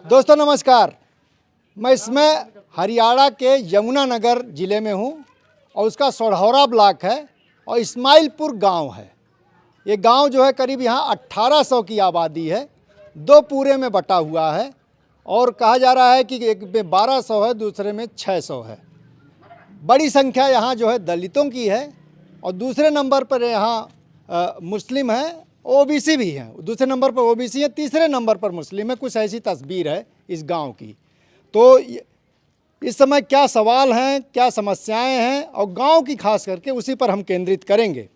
दोस्तों नमस्कार। मैं इसमें हरियाणा के यमुनानगर ज़िले में हूँ और उसका सोढ़ौरा ब्लॉक है और इस्माइलपुर गांव है। ये गांव जो है करीब यहाँ 1800 की आबादी है, दो पूरे में बटा हुआ है और कहा जा रहा है कि एक में 1200 है, दूसरे में 600 है। बड़ी संख्या यहाँ जो है दलितों की है और दूसरे नंबर पर यहाँ मुस्लिम है, ओबीसी भी हैं। दूसरे नंबर पर ओबीसी है, तीसरे नंबर पर मुस्लिम है। कुछ ऐसी तस्वीर है इस गांव की। तो इस समय क्या सवाल हैं, क्या समस्याएं हैं और गांव की खास करके उसी पर हम केंद्रित करेंगे।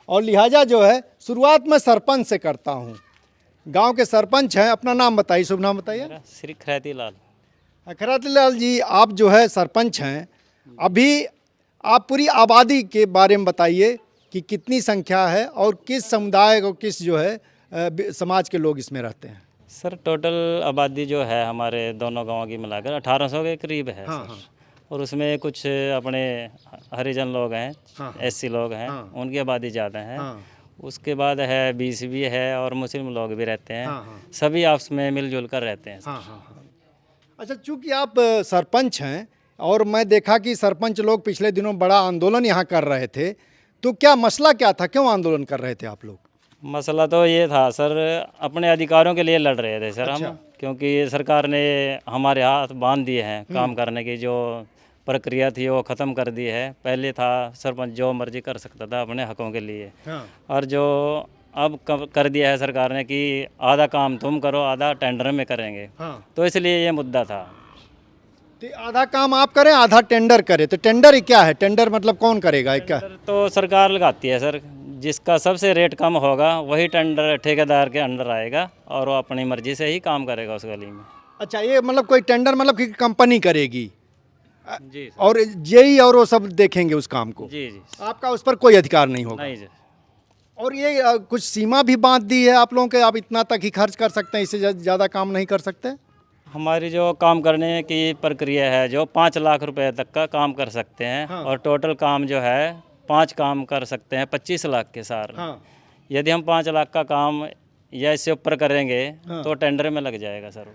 और लिहाजा जो है शुरुआत में सरपंच से करता हूं। गांव के सरपंच हैं, अपना नाम बताइए, शुभ नाम बताइए। श्री खराती लाल। खराती लाल जी, आप जो है सरपंच हैं, अभी आप पूरी आबादी के बारे में बताइए कि कितनी संख्या है और किस समुदाय को, किस जो है समाज के लोग इसमें रहते हैं। सर टोटल आबादी जो है हमारे दोनों गांवों की मिलाकर 1800 के करीब है। हाँ, सर। हाँ। और उसमें कुछ अपने हरिजन लोग हैं, हाँ, एससी लोग हैं, हाँ। उनकी आबादी ज़्यादा है। हाँ। उसके बाद है बीसी भी है और मुस्लिम लोग भी रहते हैं। हाँ, हाँ। सभी आपस में मिलजुल कर रहते हैं। हाँ, हाँ, हाँ। अच्छा, चूंकि आप सरपंच हैं और मैं देखा कि सरपंच लोग पिछले दिनों बड़ा आंदोलन यहाँ कर रहे थे, तो क्या मसला क्या था, क्यों आंदोलन कर रहे थे आप लोग? मसला तो ये था सर, अपने अधिकारों के लिए लड़ रहे थे सर। अच्छा। हम क्योंकि सरकार ने हमारे हाथ बांध दिए हैं काम करने की, जो प्रक्रिया थी वो ख़त्म कर दी है। पहले था सरपंच जो मर्जी कर सकता था अपने हकों के लिए, हाँ। और जो अब कर दिया है सरकार ने कि आधा काम तुम करो, आधा टेंडर में करेंगे। हाँ। तो इसलिए ये मुद्दा था। तो आधा काम आप करें, आधा टेंडर करें, तो टेंडर ही क्या है? टेंडर मतलब कौन करेगा? क्या? टेंडर तो सरकार लगाती है सर। जिसका सबसे रेट कम होगा वही टेंडर ठेकेदार के अंडर आएगा और वो अपनी मर्जी से ही काम करेगा उस गली में। अच्छा, ये मतलब कोई टेंडर मतलब कि कंपनी करेगी जी सर। और जेई और वो सब देखेंगे उस काम को? जी जी। आपका उस पर कोई अधिकार नहीं होगा? नहीं सर। और ये कुछ सीमा भी बांध दी है आप लोगों के, आप इतना तक ही खर्च कर सकते हैं, इससे ज़्यादा काम नहीं कर सकते? हमारी जो काम करने की प्रक्रिया है, जो 5 लाख रुपए तक का काम कर सकते हैं। हाँ। और टोटल काम जो है 5 काम कर सकते हैं 25 लाख के साथ। हाँ। यदि हम 5 लाख का काम या इससे ऊपर करेंगे हाँ। तो टेंडर में लग जाएगा सर।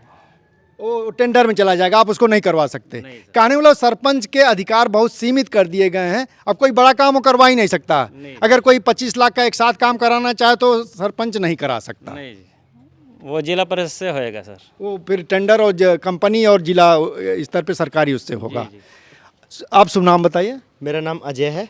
वो टेंडर में चला जाएगा, आप उसको नहीं करवा सकते। नहीं सर। कहने वाला सरपंच के अधिकार बहुत सीमित कर दिए गए हैं, अब कोई बड़ा काम वो करवा ही नहीं सकता। नहीं। अगर कोई 25 लाख का एक साथ काम कराना चाहे तो सरपंच नहीं करा सकता। नहीं जी, वो जिला परिषद से होएगा सर। वो फिर टेंडर और कंपनी और जिला स्तर पे सरकारी उससे होगा। जी। आप शुभ नाम बताइए। मेरा नाम अजय है।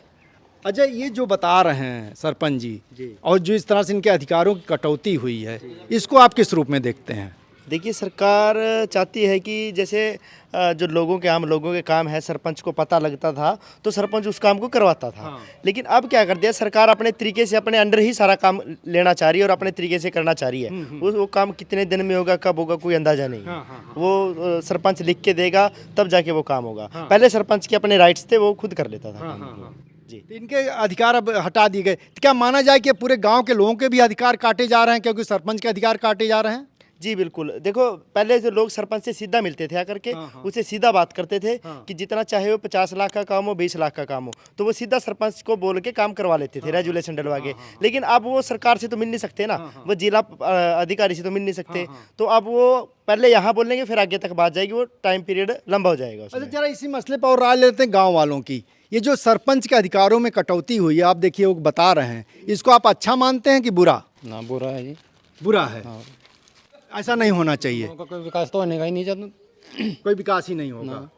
अजय, ये जो बता रहे हैं सरपंच जी और जो इस तरह से इनके अधिकारों की कटौती हुई है, इसको आप किस रूप में देखते हैं? देखिए, सरकार चाहती है कि जैसे जो लोगों के आम लोगों के काम है, सरपंच को पता लगता था तो सरपंच उस काम को करवाता था। हाँ। लेकिन लेकिन अब क्या कर दिया, सरकार अपने तरीके से अपने अंडर ही सारा काम लेना चाह रही है और अपने तरीके से करना चाह रही है। वो काम कितने दिन में होगा, कब होगा, कोई अंदाजा नहीं है। वो सरपंच लिख के देगा तब जाके वो काम होगा। पहले सरपंच के अपने राइट्स थे, वो खुद कर लेता था काम। जी। तो इनके अधिकार अब हटा दिए गए, तो क्या माना जाए कि पूरे गांव के लोगों के भी अधिकार काटे जा रहे हैं क्योंकि सरपंच के अधिकार काटे जा रहे हैं? जी बिल्कुल। देखो, पहले जो लोग सरपंच से सीधा मिलते थे आकर के, उससे सीधा बात करते थे कि जितना चाहे वो 50 लाख का काम हो, 20 लाख का काम हो, तो वो सीधा सरपंच को बोल के काम करवा लेते थे, रेजुलेशन डलवा के। लेकिन अब वो सरकार से तो मिल नहीं सकते ना, वो जिला अधिकारी से तो मिल नहीं सकते। तो अब वो पहले यहाँ बोलेंगे, फिर आगे तक बात जाएगी, वो टाइम पीरियड लंबा हो जाएगा उसमें। अच्छा, जरा इसी मसले पर और राय लेते हैं गाँव वालों की। ये जो सरपंच के अधिकारों में कटौती हुई है, आप देखिए वो बता रहे हैं, इसको आप अच्छा मानते हैं कि बुरा? ना बुरा है जी। बुरा है। ऐसा नहीं होना चाहिए। कोई विकास तो होने का ही नहीं चाहता। कोई विकास ही नहीं होगा।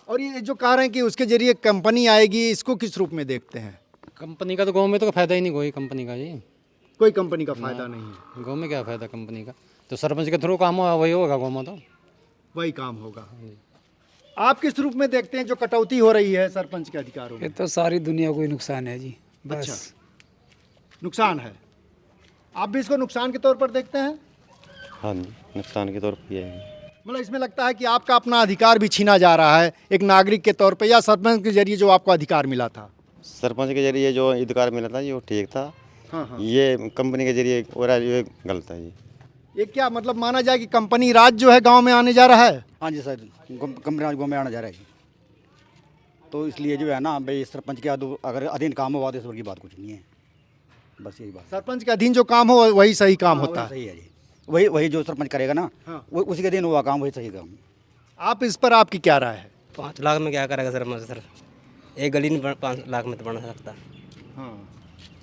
और ये जो कह रहे हैं कि उसके जरिए कंपनी आएगी, इसको किस रूप में देखते हैं? कंपनी का तो गांव में तो फायदा ही नहीं कोई कंपनी का जी। कोई कंपनी का फायदा नहीं है। गांव में क्या फायदा कंपनी का? तो सरपंच के थ्रू काम हो वही होगा गांव में, तो वही काम होगा। आप किस रूप में देखते हैं जो कटौती हो रही है सरपंच के अधिकारों ये में? तो सारी दुनिया को ही नुकसान है जी, बस। अच्छा, नुकसान है। आप भी इसको नुकसान के तौर पर देखते हैं? हाँ जी, नुकसान के तौर पर ये है। मतलब इसमें लगता है कि आपका अपना अधिकार भी छीना जा रहा है एक नागरिक के तौर पे, या सरपंच के जरिए जो आपको अधिकार मिला था? सरपंच के जरिए जो अधिकार मिला था ये वो ठीक था। हाँ, हाँ। ये कंपनी के जरिए हो रहा है, ये गलत है। ये क्या मतलब माना जाए कि कंपनी राज जो है गांव में आने जा रहा है? हाँ जी सर, कंपनी गाँव में आना जा रहा है जी। तो इसलिए जो है ना भाई, सरपंच के अगर अधीन काम हुआ तो इस की बात कुछ नहीं है, बस यही बात। सरपंच के अधीन जो काम हो वही सही काम हाँ, होता वही है। सही है जी। वही वही जो सरपंच करेगा ना, हाँ। वो उसी के दिन हुआ काम वही सही काम। आप इस पर आपकी क्या राय है? 5 लाख में क्या करेगा सर? एक गली नहीं 5 लाख में तो बना सकता, हाँ।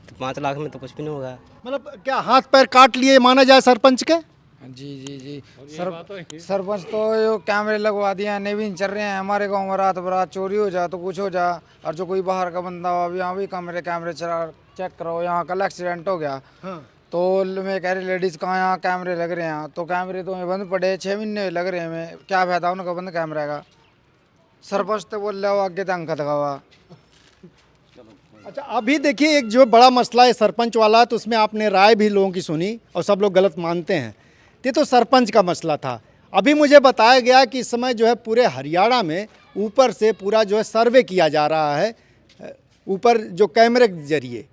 तो 5 लाख में तो कुछ भी नहीं होगा। मतलब क्या हाथ पैर काट लिए माना जाए सरपंच के? जी जी जी सरपंच तो यो कैमरे लगवा दिए हैं, नहीं भी चल रहे हैं हमारे गांव में। रात बरात चोरी हो जा तो कुछ हो जा, और जो कोई बाहर का बंदा हो, अभी यहाँ भी कैमरे चला चेक करो, यहाँ कल एक्सीडेंट हो गया तो मैं कह रही लेडीज़ कहाँ यहाँ कैमरे लग रहे हैं, तो कैमरे तो बंद पड़े 6 महीने लग रहे हैं, मैं क्या फायदा उनका बंद कैमरे का। सरपंच तो बोल रहा हो आगे तंग हुआ। अच्छा, अभी देखिए एक जो बड़ा मसला है सरपंच वाला, तो उसमें आपने राय भी लोगों की सुनी और सब लोग गलत मानते हैं। ये तो सरपंच का मसला था। अभी मुझे बताया गया कि इस समय जो है पूरे हरियाणा में ऊपर से पूरा जो है सर्वे किया जा रहा है, ऊपर जो कैमरे के जरिए,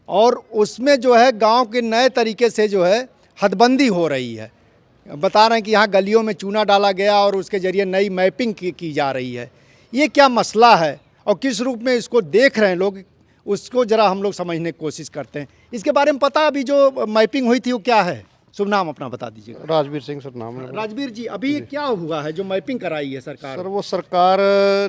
और उसमें जो है गांव के नए तरीके से जो है हदबंदी हो रही है। बता रहे हैं कि यहाँ गलियों में चूना डाला गया और उसके ज़रिए नई मैपिंग की जा रही है। ये क्या मसला है और किस रूप में इसको देख रहे हैं लोग, उसको ज़रा हम लोग समझने की कोशिश करते हैं। इसके बारे में पता अभी जो मैपिंग हुई थी वो क्या है? शुभ नाम अपना बता दीजिएगा। राजवीर सिंह सर नाम है। राजवीर जी, अभी ये क्या हुआ है जो मैपिंग कराई है सरकार? सर वो सरकार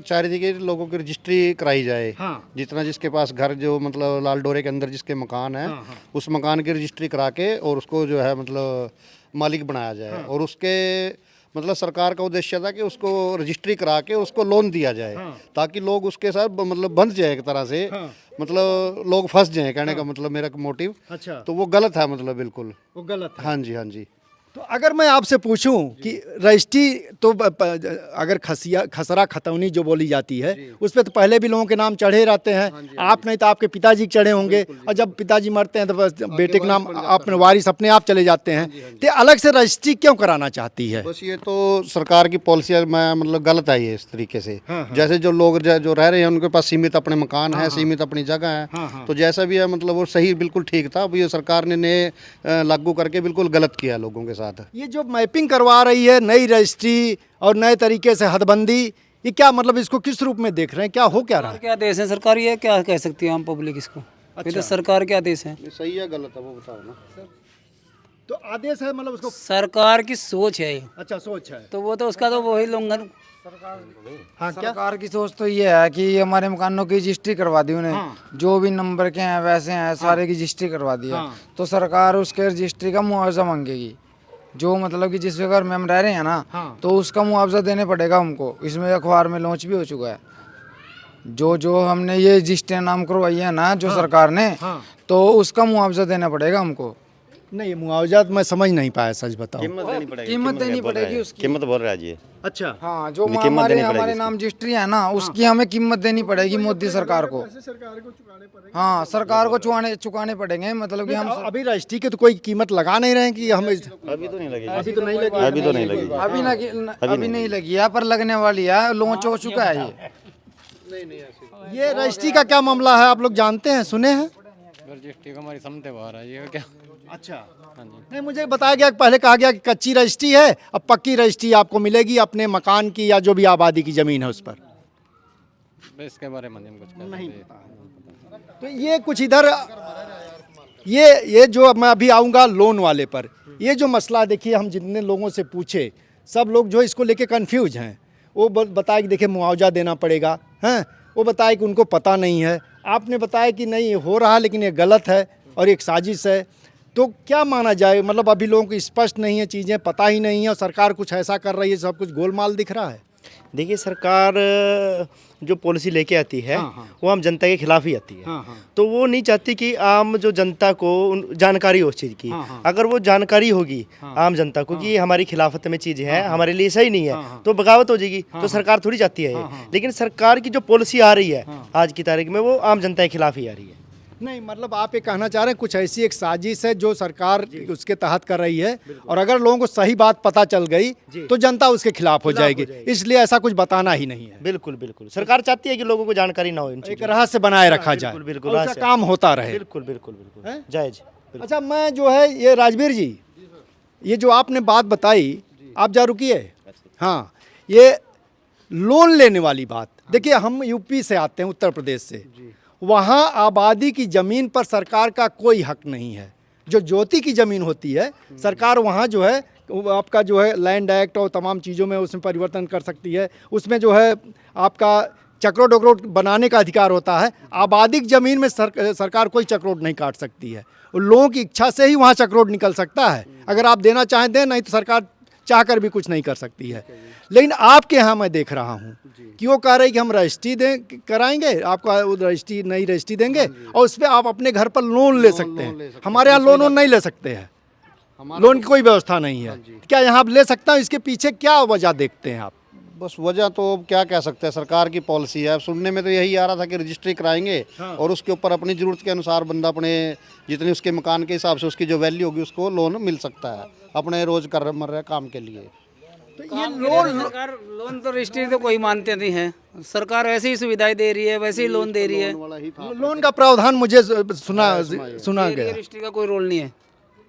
चाह रही थी कि लोगों की रजिस्ट्री कराई जाए। हाँ। जितना जिसके पास घर जो मतलब लाल डोरे के अंदर जिसके मकान है, हाँ, हाँ। उस मकान की रजिस्ट्री करा के और उसको जो है मतलब मालिक बनाया जाए। हाँ। और उसके मतलब सरकार का उद्देश्य था कि उसको रजिस्ट्री करा के उसको लोन दिया जाए। हाँ। ताकि लोग उसके साथ मतलब बंध जाए एक तरह से। हाँ। मतलब लोग फंस जाएं, कहने का मतलब मेरा मोटिव। अच्छा, तो वो गलत है मतलब बिल्कुल। वो गलत है। हाँ जी, हाँ जी। तो अगर मैं आपसे पूछूं कि रजिस्ट्री तो अगर खसरा खतौनी जो बोली जाती है उस पर तो पहले भी लोगों के नाम चढ़े रहते हैं। आप नहीं तो आपके पिताजी चढ़े होंगे, और जब पिताजी मरते हैं तो बस बेटे के नाम अपने वारिस अपने आप चले जाते हैं। तो अलग से रजिस्ट्री क्यों कराना चाहती है? बस ये तो सरकार की पॉलिसी में मतलब गलत है ये इस तरीके से। हाँ। जैसे जो लोग जो रह रहे हैं उनके पास सीमित अपने मकान है, सीमित अपनी जगह है। हाँ। तो जैसा भी है मतलब वो सही बिल्कुल ठीक था। अब ये सरकार ने नए लागू करके बिल्कुल गलत किया लोगों के साथ। ये जो मैपिंग करवा रही है, नई रजिस्ट्री और नए तरीके से हदबंदी, ये क्या मतलब इसको किस रूप में देख रहे हैं? क्या हो क्या रहा है? क्या आदेश है सरकार, ये क्या कह सकती है हम पब्लिक इसको? ये तो सरकार के आदेश है। सही है गलत है वो बताओ ना। तो आदेश है मतलब उसको। सरकार की सोच है ये, अच्छा, सोच है। तो वो तो उसका तो वही लोग। हाँ, क्या? सरकार की सोच तो ये है कि हमारे मकानों की रजिस्ट्री करवा दी उन्हें। हाँ। जो भी नंबर के हैं वैसे हैं सारे की रजिस्ट्री करवा दी है। हाँ। तो सरकार उसके रजिस्ट्री का मुआवजा मांगेगी। जो मतलब कि जिस घर में हम रह रहे हैं ना, हाँ। तो उसका मुआवजा देने पड़ेगा हमको। इसमें अखबार में लॉन्च भी हो चुका है। जो हमने ये रजिस्ट्री नाम करवाई है ना जो सरकार ने, हाँ। तो उसका मुआवजा देना पड़ेगा हमको। नहीं, ये मुआवजा तो मैं समझ नहीं पाया, सच बताओ। कीमत देनी पड़ेगी। कीमत देनी पड़ेगी उसकी। कीमत बोल रहा है जी। अच्छा, हाँ, जो कीमत हमारे देनी पड़ेगी हमारे नाम रजिस्ट्री है ना, उसकी हमें कीमत देनी पड़ेगी मोदी सरकार को। हाँ, सरकार को चुकाने पड़ेंगे। मतलब कि हम अभी रजिस्ट्री की तो कोई कीमत लगा नहीं रहे हैं कि हम अभी तो नहीं लगेगी। अभी तो नहीं लगी। अभी तो नहीं लगेगी। अभी नहीं लगी है, पर लगने वाली है। लॉन्च हो चुका है ये। ये रजिस्ट्री का क्या मामला है, आप लोग जानते हैं, सुने हैं? रजिस्ट्री का हमारी समझते बाहर है ये क्या। अच्छा, नहीं, मुझे बताया गया कि पहले कहा गया कि कच्ची रजिस्ट्री है, अब पक्की रजिस्ट्री आपको मिलेगी अपने मकान की या जो भी आबादी की ज़मीन है उस पर। इसके बारे में कुछ नहीं। तो ये कुछ इधर ये जो मैं अभी आऊँगा लोन वाले पर, ये जो मसला देखिए, हम जितने लोगों से पूछे सब लोग जो इसको लेके कंफ्यूज हैं। वो बताया कि देखिए मुआवजा देना पड़ेगा, हैं, वो बताया कि उनको पता नहीं है। आपने बताया कि नहीं हो रहा, लेकिन ये गलत है और एक साजिश है। तो क्या माना जाए? मतलब अभी लोगों को स्पष्ट नहीं है, चीज़ें पता ही नहीं है और सरकार कुछ ऐसा कर रही है, सब कुछ गोलमाल दिख रहा है। देखिए, सरकार जो पॉलिसी लेके आती है वो आम जनता के खिलाफ ही आती है। तो वो नहीं चाहती कि आम जो जनता को जानकारी हो उस चीज़ की। अगर वो जानकारी होगी आम जनता को कि ये हमारी खिलाफत में चीज़ है, हमारे लिए सही नहीं है, तो बगावत हो जाएगी। तो सरकार थोड़ी चाहती है ये। लेकिन सरकार की जो पॉलिसी आ रही है आज की तारीख में, वो आम जनता के खिलाफ ही आ रही है। नहीं, मतलब आप ये कहना चाह रहे हैं कुछ ऐसी एक साजिश है जो सरकार उसके तहत कर रही है, और अगर लोगों को सही बात पता चल गई तो जनता उसके खिलाफ हो जाएगी, इसलिए ऐसा कुछ बताना ही नहीं है। बिल्कुल बिल्कुल, सरकार चाहती है कि लोगों को जानकारी ना हो इन एक चीज़ों रहस्य बनाए रखा जाए, बिल्कुल, बिल्कुल, और उसका रहस्य। काम होता रहे। बिल्कुल बिल्कुल बिल्कुल हैं? जायज। अच्छा, मैं जो है ये राजवीर जी, ये जो आपने बात बताई, आप जा रुकिए। हाँ, ये लोन लेने वाली बात, देखिए हम यूपी से आते हैं, उत्तर प्रदेश से। वहाँ आबादी की ज़मीन पर सरकार का कोई हक नहीं है, जो ज्योति की ज़मीन होती है सरकार वहाँ जो है वो आपका जो है लैंड एक्ट और तमाम चीज़ों में उसमें परिवर्तन कर सकती है। उसमें जो है आपका चक्रोट वक्रोट बनाने का अधिकार होता है। आबादी की ज़मीन में सरकार कोई चक्रोट नहीं काट सकती है। लोगों की इच्छा से ही वहाँ चक्रोट निकल सकता है। अगर आप देना चाहें दें, नहीं तो सरकार चाहकर भी कुछ नहीं कर सकती है। लेकिन आपके यहाँ मैं देख रहा हूँ कि वो कह रहे हैं कि हम रजिस्ट्री कराएंगे, आपको रजिस्ट्री नई रजिस्ट्री देंगे और उस पर आप अपने घर पर लोन ले सकते हैं। हमारे यहाँ लोन नहीं ले सकते हैं, लोन की कोई व्यवस्था नहीं है। क्या यहाँ आप ले सकता हूँ? इसके पीछे क्या वजह देखते हैं आप? बस वजह तो अब क्या कह सकते हैं, सरकार की पॉलिसी है। अब सुनने में तो यही आ रहा था कि रजिस्ट्री कराएंगे और उसके ऊपर अपनी ज़रूरत के अनुसार बंदा अपने जितने उसके मकान के हिसाब से उसकी जो वैल्यू होगी उसको लोन मिल सकता है अपने रोज कर मर रहे काम के लिए। तो ये लोन सरकार लोन तो रजिस्ट्री तो कोई मानते नहीं है। सरकार वैसे ही सुविधाएं दे रही है, वैसे ही लोन दे रही है। लोन का प्रावधान मुझे सुना गया। रजिस्ट्री का कोई रोल नहीं है।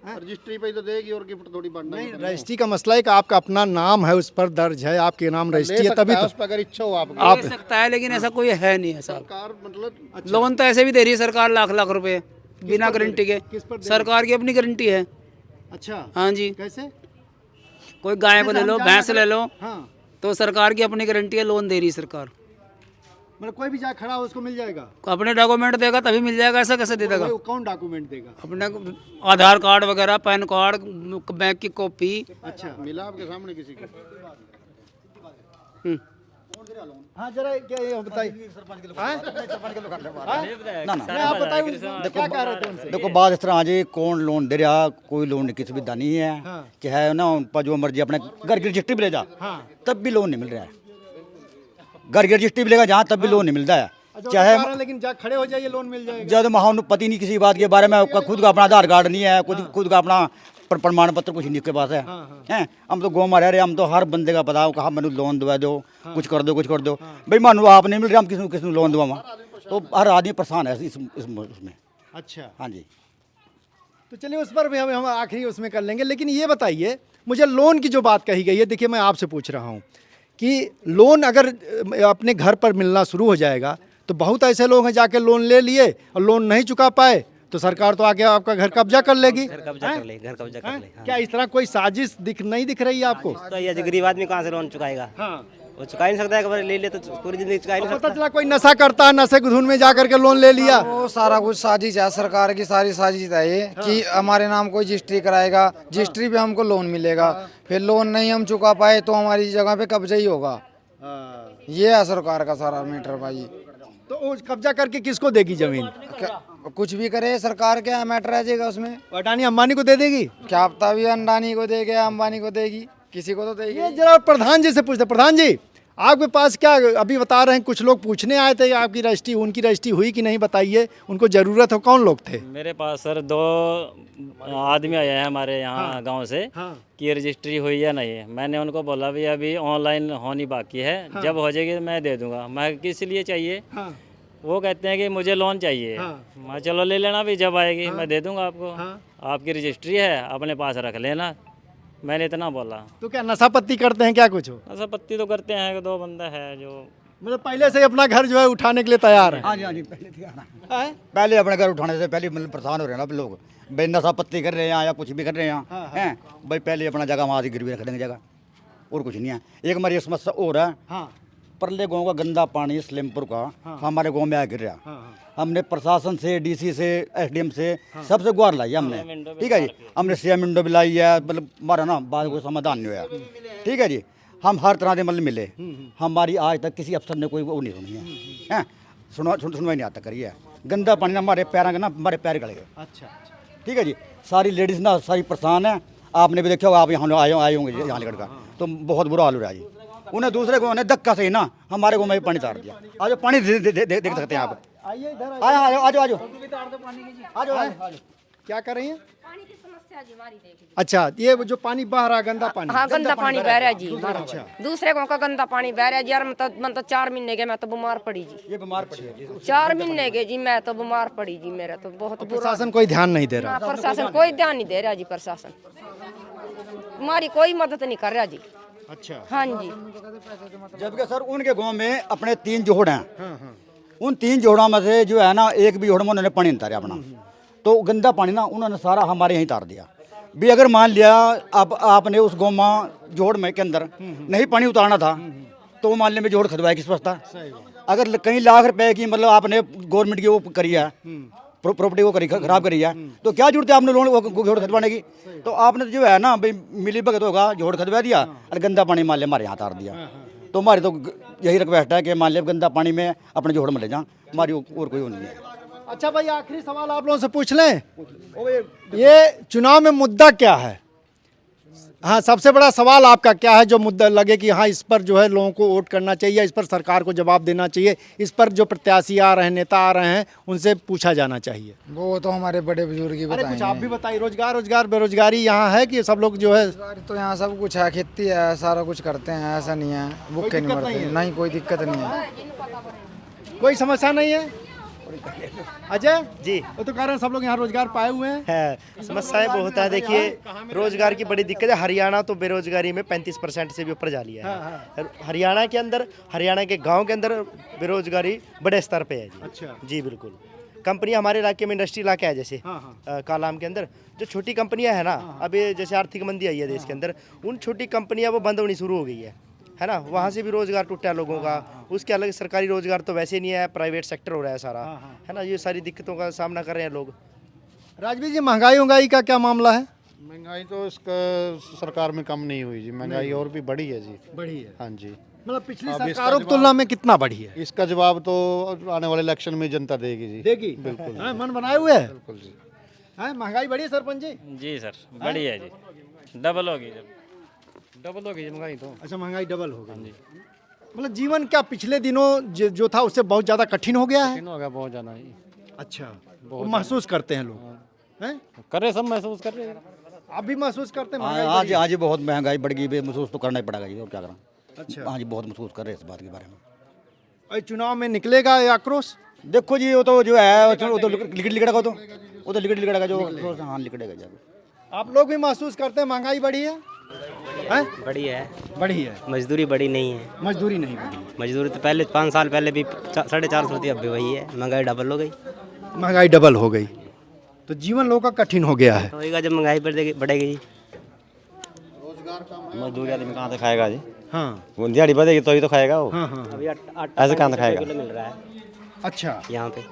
रजिस्ट्री पे तो देगी और गिफ्ट थोड़ी बढ़ना नहीं, रजिस्ट्री का मसला है कि आपका अपना नाम है उस पर दर्ज है, आपके नाम रजिस्ट्री है, तभी उस पर अगर इच्छा हो आप दे सकता है, लेकिन ऐसा कोई है नहीं है साहब। सरकार मतलब लोन तो ऐसे भी दे रही है सरकार, लाख लाख रुपए बिना गारंटी के। सरकार की अपनी गारंटी है। अच्छा, हाँ जी, कैसे? कोई गाय को ले लो, भैंस ले लो, हाँ, तो सरकार की अपनी गारंटी है, लोन दे रही है सरकार। मतलब कोई भी जा खड़ा हो उसको मिल जाएगा? अपने डॉक्यूमेंट देगा तभी मिल जाएगा, ऐसा कैसे दे देगा? वो कौन डॉक्यूमेंट देगा? अपने आधार कार्ड वगैरह, पैन कार्ड, बैंक की कॉपी। अच्छा, मिला आपके सामने किसी को? हाँ जरा क्या ये बताइए। ना ना आप बताइए क्या कह रहे थे उनसे? देखो बात इस तरह जी, कौन लोन दे रहा, कोई लोन की सुविधा नहीं है। चाहे ना उन पर जो मर्जी अपने घर की रजिस्ट्री भी ले जा, तब भी लोन नहीं मिल रहा है। घर की रजिस्ट्री भी लेगा जहाँ, तब भी लोन नहीं मिलता है। चाहे लेकिन जा खड़े हो जाइए लोन मिल जाएगा। जब वहाँ पति नहीं किसी बात के बारे में, खुद का अपना आधार कार्ड नहीं है, खुद का अपना प्रमाण पत्र कुछ नहीं के पास है। हैं हम तो गाँव में रह रहे, हम तो हर बंदे का बताओ कहा मैंने लोन दवा दो, कुछ कर दो, कुछ कर दो। भाई मानो आप नहीं मिल रहे, हम किसने लोन दवा, तो हर आदमी परेशान है इसमें। अच्छा, हाँ जी, तो चलिए उस पर भी हम आखिरी उसमें कर लेंगे। लेकिन ये बताइए मुझे, लोन की जो बात कही गई है, देखिए मैं आपसे पूछ रहा हूँ कि लोन अगर अपने घर पर मिलना शुरू हो जाएगा तो बहुत ऐसे लोग हैं जाके लोन ले लिए और लोन नहीं चुका पाए तो सरकार तो आके आपका घर कब्जा कर लेगी। घर कब्जा कर ले, घर कब्जा कर ले। हाँ। क्या इस तरह कोई साजिश नहीं दिख रही है आपको? तो ये जो गरीब आदमी कहाँ से लोन चुकाएगा? हाँ, वो चुका ही नहीं सकता है, एक बार ले ले तो पूरी जिंदगी चुका ही नहीं पता सकता। चला कोई नशा करता है, नशे की धुन में जाकर के लोन ले लिया। वो सारा कुछ साजिश है, सरकार की सारी साजिश है ये कि हमारे नाम कोई रजिस्ट्री कराएगा, रजिस्ट्री पे हमको लोन मिलेगा, फिर लोन नहीं हम चुका पाए तो हमारी जगह पे कब्जा ही होगा। ये है सरकार का सारा मैटर भाई। तो वो कब्जा करके किसको देगी जमीन? कुछ भी करे सरकार, क्या मैटर आ जाएगा उसमें? अडानी अंबानी को दे देगी? क्या पता भी अडानी को देगी, अंबानी को देगी, किसी को तो देगी। ये जरा प्रधान जी से पूछते। प्रधान जी, आपके पास क्या अभी बता रहे हैं, कुछ लोग पूछने आए थे आपकी रजिस्ट्री, उनकी रजिस्ट्री हुई कि नहीं, बताइए, उनको ज़रूरत हो। कौन लोग थे? मेरे पास सर 2 आदमी आए हैं हमारे यहाँ गांव से कि रजिस्ट्री हुई या नहीं। मैंने उनको बोला भी अभी ऑनलाइन होनी बाकी है, जब हो जाएगी तो मैं दे दूंगा। मैं किस लिए चाहिए? वो कहते हैं कि मुझे लोन चाहिए। मैं चलो ले लेना, भी जब आएगी मैं दे दूंगा आपको। आपकी रजिस्ट्री है, अपने पास रख लेना। मैंने इतना बोला। तो क्या नशा पत्ती करते हैं क्या कुछ? नशा पत्ती तो करते हैं, 2 बंदा है जो मतलब पहले से ही अपना घर जो है उठाने के लिए तैयार है। हाँ जी, हाँ जी, पहले अपने घर उठाने से पहले मतलब परेशान हो रहे हैं ना लोग, भाई नशा पत्ती कर रहे हैं या कुछ भी कर रहे हैं हैं भाई, पहले अपना जगह वहाँ से गिरवी रख देंगे जगह, और कुछ नहीं है। एक हमारी ये समस्या और है, परले गांव का गंदा पानी सलेमपुर का हमारे गांव में आ गिर रहा। हमने प्रशासन से, डीसी से, एसडीएम से सबसे गुहार लाई हमने, ठीक है जी। हमने सीएम विंडो भी लाई है, मतलब हमारा ना बात कोई समाधान नहीं हुआ, ठीक है जी। हम हर तरह के मतलब मिले, हमारी आज तक किसी अफसर ने कोई वो नहीं सुनी है, सुनवाई नहीं आता करी है। गंदा पानी ना हमारे पैरों के ना हमारे पैर गल गए। अच्छा, ठीक है जी। सारी लेडीज़ ना सारी परेशान है, आपने भी देखा होगा, आप यहाँ आए होंगे यहाँ निकल का, तो बहुत बुरा हाल हो रहा है जी। उन्हें दूसरे को धक्का से ही ना हमारे को में पानी तार दिया। आज पानी देख सकते हैं आप। आइए इधर, आज क्या कर रही हैं? अच्छा, ये जो पानी बह रहा है गंदा पानी? हाँ, गंदा पानी बह रहा है जी। अच्छा, दूसरे गाँव का गंदा पानी बह रहा है जी। यार मैं तो 4 महीने के मैं तो बीमार पड़ी जी। ये बीमार पड़ी है जी। 4 महीने के जी मैं तो बीमार पड़ी जी। मेरा तो बहुत बुरा। प्रशासन कोई ध्यान नहीं दे रहा? प्रशासन कोई ध्यान नहीं दे रहा जी। प्रशासन हमारी कोई मदद नहीं कर रहा जी। अच्छा, हाँ जी। जबकि सर उनके गांव में अपने 3 जोड़ हैं, उन 3 जोड़ों में से जो है ना एक भी जोड़ में उन्होंने पानी नहीं तारा अपना। तो गंदा पानी ना उन्होंने सारा हमारे यहीं तार दिया। भी अगर मान लिया आपने उस गोमा जोड़ में के अंदर नहीं पानी उतारना था तो मान लिया में जोड़ खदवाए किस वास्ता। अगर कई लाख रुपए की मतलब आपने गवर्नमेंट की वो करी है प्रॉपर्टी वो करी खराब करी है तो क्या जरूरत है आपने लोन जोड़ खदवाने की। तो आपने जो है ना भाई मिली भगत होगा जोड़ खदवा दिया और गंदा पानी मान लिया हमारे यहाँ तार दिया। तो हमारी तो यही रिक्वेस्ट है कि मान लिया गंदा पानी में अपने जोड़ में ले जाएं, हमारी और कोई वो नहीं है। अच्छा भाई, आखिरी सवाल आप लोगों से पूछ लें, ये चुनाव में मुद्दा क्या है? हाँ, सबसे बड़ा सवाल आपका क्या है जो मुद्दा लगे कि हाँ इस पर जो है लोगों को वोट करना चाहिए, इस पर सरकार को जवाब देना चाहिए, इस पर जो प्रत्याशी आ रहे हैं, नेता आ रहे हैं, उनसे पूछा जाना चाहिए? वो तो हमारे बड़े बुजुर्ग ही अरे कुछ बताएंगे। आप भी बताइए, रोजगार बेरोजगारी यहाँ है कि सब लोग जो है? तो यहाँ सब कुछ है, खेती है, सारा कुछ करते हैं, ऐसा नहीं है भूखे नहीं मरते। नहीं, कोई दिक्कत नहीं है, कोई समस्या नहीं है। अजय जी, वो तो कह रहे हैं सब लोग यहाँ रोजगार पाए हुए हैं। है समस्याएं बहुत है। देखिए रोजगार की बड़ी दिक्कत है। हरियाणा तो बेरोजगारी में 35% से भी ऊपर जा लिया है। हरियाणा के अंदर, हरियाणा के गांव के अंदर बेरोजगारी बड़े स्तर पे है जी। अच्छा। जी बिल्कुल। कंपनी हमारे इलाके में इंडस्ट्री इलाका है जैसे कालाम के अंदर जो छोटी कंपनियां है ना, अभी जैसे आर्थिक मंदी आई है देश के अंदर, उन छोटी कंपनियां वो बंद होनी शुरू हो गई है ना। वहाँ से भी रोजगार टूटा लोगों का। उसके अलग सरकारी रोजगार तो वैसे नहीं है, प्राइवेट सेक्टर हो रहा है सारा, है ना। ये सारी दिक्कतों का सामना कर रहे हैं लोग। राजवीर जी, महंगाई का क्या मामला है? महंगाई तो इसका सरकार में कम नहीं हुई जी, महंगाई और भी बढ़ी है जी। बढ़ी है? हाँ जी। मतलब पिछली अब इसका सरकारों की तुलना में कितना बढ़ी है? इसका जवाब तो आने वाले इलेक्शन में जनता देगी जी। देगी? बिल्कुल। हाँ, मन बनाए हुए है? बिल्कुल जी। हाँ, महंगाई बढ़ी है सरपंच जी? जी सर, बढ़िया है जी, डबल होगी जब। डबल हो गई महंगाई तो। अच्छा, महंगाई डबल हो गई। मतलब जीवन क्या पिछले दिनों जो था उससे बहुत ज़्यादा कठिन हो गया है? कठिन हो गया बहुत ज़्यादा ही। अच्छा, वो महसूस करते हैं लोग हैं? कर रहे, सब महसूस कर रहे हैं। आप भी महसूस करते हैं महंगाई हाँ बढ़ी जी, है? हाँ जी, बहुत महंगाई बढ़ गई, महसूस तो करना ही पड़ेगा जी, और क्या करें। अच्छा। हाँ जी, बहुत महसूस कर रहे हैं इस बात के बारे में। और चुनाव में निकलेगा ये आक्रोश? देखो जी, वो तो जो है वो तो लिकड़ेगा, वो तो लिकड़ेगा जो हाँ लिकड़ेगा जी। आप लोग भी महसूस करते हैं महंगाई बढ़ी है? हैं? बड़ी है, बढ़ी है। मजदूरी बड़ी नहीं है। मजदूरी नहीं बढ़ी? मजदूरी तो पहले 5 साल पहले भी 450 थी, अब भी वही है। महंगाई डबल हो गई। महंगाई डबल हो गई तो जीवन लोगों का कठिन हो गया है। होएगा जब महंगाई बढ़ेगी। मजदूरी आदमी कहाँ से खाएगा जी? हाँ वो दिहाड़ी बढ़ेगी तो ही तो खाएगा वो। हाँ हाँ। अभी आटा ऐसे कहाँ से खाएगा? किलो मिल रहा है अच्छा। यहाँ पे।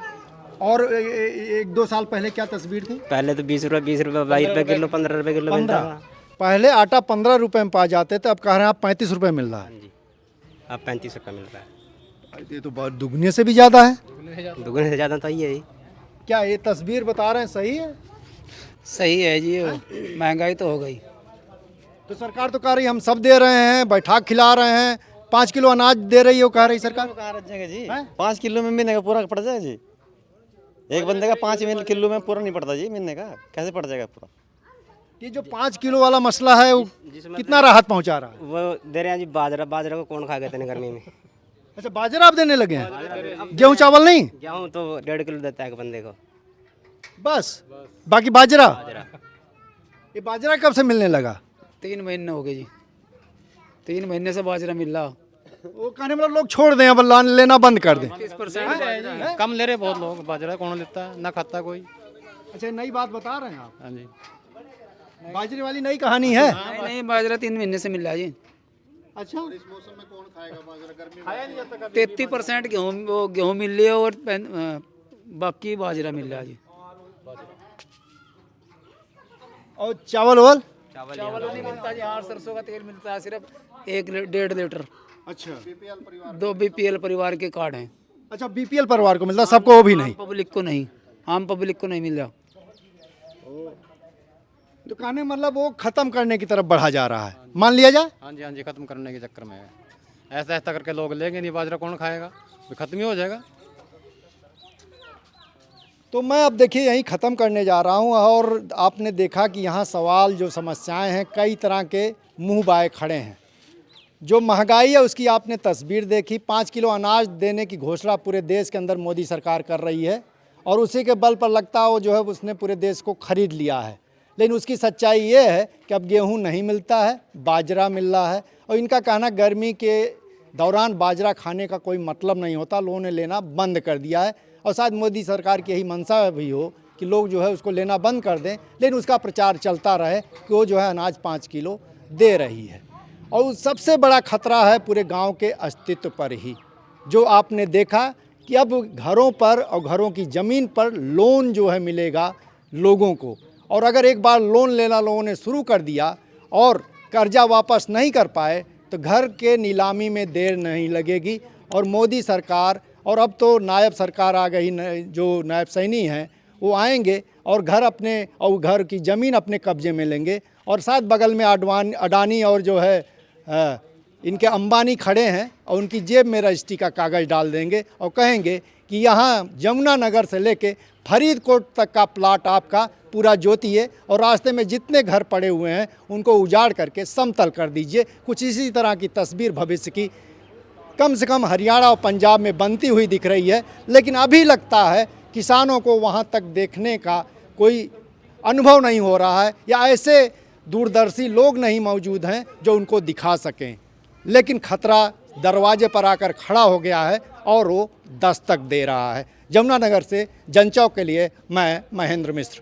और 1-2 साल पहले क्या तस्वीर थी? पहले तो 20 रुपये 22 रुपये किलो 15 रुपये किलो मिलता था। पहले आटा 15 रुपए में पा जाते थे, अब कह रहे हैं आप 35 रुपए मिल रहा है। हाँ जी, अब 35 रुपये मिल रहा है। ये तो बहुत दुगने से भी ज़्यादा है। दुगने से ज़्यादा तो ये है। क्या ये तस्वीर बता रहे हैं सही है? सही है जी, महंगाई तो हो गई। तो सरकार तो कह रही हम सब दे रहे हैं, बैठा खिला रहे हैं, 5 किलो अनाज दे रही है, कह रही सरकार। जी 5 किलो में महीने का पूरा पड़ जाएगा जी। एक बंदे का 5 किलो में पूरा नहीं पड़ता जी महीने का, कैसे पड़ जाएगा पूरा? ये जो 5 किलो वाला मसला है वो कितना राहत पहुंचा रहा है? वो दे रहे हैं जी बाजरा को कौन खाएगा इतने गर्मी में। अच्छा, बाजरा आप देने लगे हैं? गेहूं चावल नहीं? गेहूँ तो 1.5 किलो देता है एक बंदे को बस बाकी बाजरा। ये बाजरा कब से मिलने लगा? 3 महीने हो गए जी, 3 महीने से बाजरा मिल रहा। वो कहने मतलब लोग छोड़ दें, अब लेना बंद कर दें। 30% कम ले रहे बहुत लोग, बाजरा कौन लेता है, ना खाता कोई। अच्छा, नई बात बता रहे हैं आप? हाँ जी, बाजरे वाली नई कहानी है। नहीं, बाजरा 3 महीने से मिल रहा है जी। अच्छा, 33% गेहूँ मिल रही है और बाकी बाजरा मिल रहा है जी। और चावल वाल? चावल नहीं मिलता जी, हाँ सरसों का तेल मिलता है सिर्फ 1-1.5 लीटर। अच्छा। 2 BPL परिवार के कार्ड हैं। अच्छा, बीपीएल परिवार को मिलता, सबको वो भी नहीं? पब्लिक को नहीं, आम पब्लिक को नहीं मिल रहा। तो कहने मतलब वो खत्म करने की तरफ बढ़ा जा रहा है, मान लिया जाए? हाँ जी, खत्म करने के चक्कर में है। ऐसा करके लोग लेंगे नहीं, बाजरा कौन खाएगा, तो खत्म ही हो जाएगा। तो मैं अब देखिए यहीं ख़त्म करने जा रहा हूं। और आपने देखा कि यहाँ सवाल जो समस्याएं हैं कई तरह के मुंह बाए खड़े हैं। जो महंगाई है उसकी आपने तस्वीर देखी, 5 किलो अनाज देने की घोषणा पूरे देश के अंदर मोदी सरकार कर रही है और उसी के बल पर लगता है वो जो है उसने पूरे देश को खरीद लिया है। लेकिन उसकी सच्चाई ये है कि अब गेहूं नहीं मिलता है, बाजरा मिल रहा है। और इनका कहना गर्मी के दौरान बाजरा खाने का कोई मतलब नहीं होता, लोगों ने लेना बंद कर दिया है। और शायद मोदी सरकार की यही मंशा भी हो कि लोग जो है उसको लेना बंद कर दें, लेकिन उसका प्रचार चलता रहे कि वो जो है अनाज 5 किलो दे रही है। और सबसे बड़ा खतरा है पूरे गांव के अस्तित्व पर ही, जो आपने देखा कि अब घरों पर और घरों की ज़मीन पर लोन जो है मिलेगा लोगों को, और अगर एक बार लोन लेना लोगों ने शुरू कर दिया और कर्जा वापस नहीं कर पाए तो घर के नीलामी में देर नहीं लगेगी और मोदी सरकार और अब तो नायब सरकार आ गई, जो नायब सैनी हैं वो आएंगे और घर अपने और घर की ज़मीन अपने कब्जे में लेंगे। और साथ बगल में अडानी और जो है इनके अंबानी खड़े हैं और उनकी जेब में रजिस्ट्री का कागज़ डाल देंगे और कहेंगे कि यहाँ यमुनानगर से लेके फरीदकोट तक का प्लाट आपका पूरा जोतिए और रास्ते में जितने घर पड़े हुए हैं उनको उजाड़ करके समतल कर दीजिए। कुछ इसी तरह की तस्वीर भविष्य की कम से कम हरियाणा और पंजाब में बनती हुई दिख रही है, लेकिन अभी लगता है किसानों को वहाँ तक देखने का कोई अनुभव नहीं हो रहा है या ऐसे दूरदर्शी लोग नहीं मौजूद हैं जो उनको दिखा सकें। लेकिन खतरा दरवाजे पर आकर खड़ा हो गया है और वो दस्तक दे रहा है। यमुनानगर से जनचौक के लिए मैं महेंद्र मिश्र।